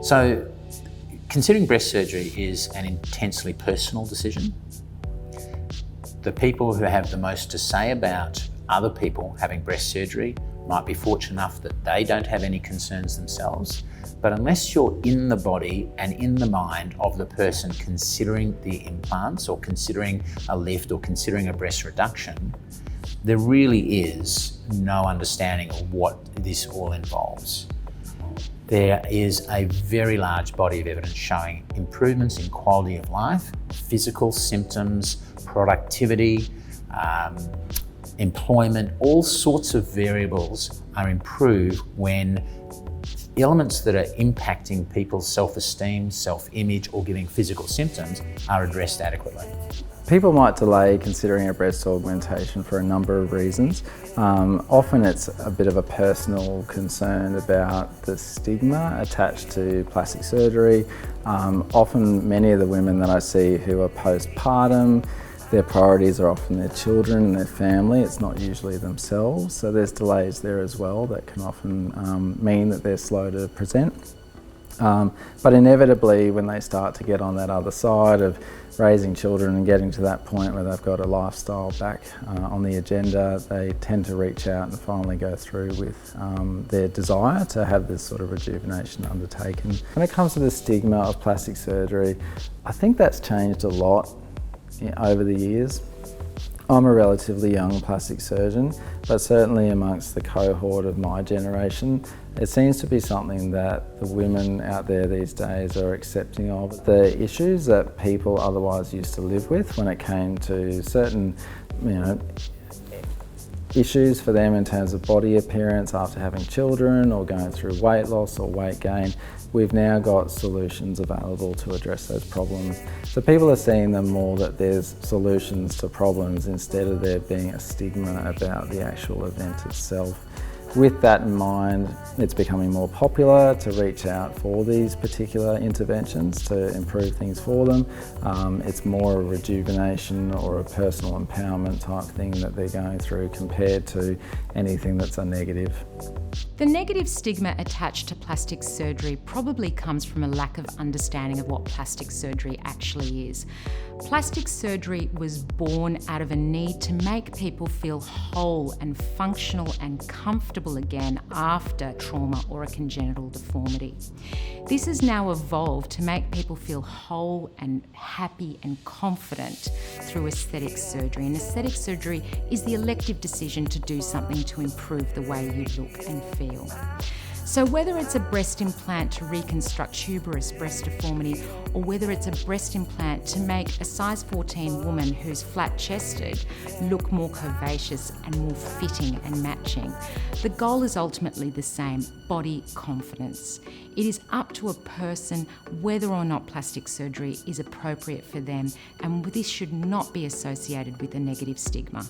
So, considering breast surgery is an intensely personal decision. The people who have the most to say about other people having breast surgery might be fortunate enough that they don't have any concerns themselves. But unless you're in the body and in the mind of the person considering the implants or considering a lift or considering a breast reduction, there really is no understanding of what this all involves. There is a very large body of evidence showing improvements in quality of life, physical symptoms, productivity, employment, all sorts of variables are improved when elements that are impacting people's self-esteem, self-image, or giving physical symptoms are addressed adequately. People might delay considering a breast augmentation for a number of reasons. Often it's a bit of a personal concern about the stigma attached to plastic surgery. Often many of the women that I see who are postpartum, their priorities are often their children and their family. It's not usually themselves. So there's delays there as well that can often mean that they're slow to present. But inevitably, when they start to get on that other side of raising children and getting to that point where they've got a lifestyle back on the agenda, they tend to reach out and finally go through with their desire to have this sort of rejuvenation undertaken. When it comes to the stigma of plastic surgery, I think that's changed a lot over the years. I'm a relatively young plastic surgeon, but certainly amongst the cohort of my generation, it seems to be something that the women out there these days are accepting of. The issues that people otherwise used to live with when it came to certain, issues for them in terms of body appearance after having children or going through weight loss or weight gain, we've now got solutions available to address those problems. So people are seeing them more that there's solutions to problems instead of there being a stigma about the actual event itself. With that in mind, it's becoming more popular to reach out for these particular interventions to improve things for them. It's more a rejuvenation or a personal empowerment type thing that they're going through compared to anything that's a negative. The negative stigma attached to plastic surgery probably comes from a lack of understanding of what plastic surgery actually is. Plastic surgery was born out of a need to make people feel whole and functional and comfortable again after trauma or a congenital deformity. This has now evolved to make people feel whole and happy and confident through aesthetic surgery. And aesthetic surgery is the elective decision to do something to improve the way you look and feel. So whether it's a breast implant to reconstruct tuberous breast deformity, or whether it's a breast implant to make a size 14 woman who's flat-chested look more curvaceous and more fitting and matching, the goal is ultimately the same: body confidence. It is up to a person whether or not plastic surgery is appropriate for them, and this should not be associated with a negative stigma.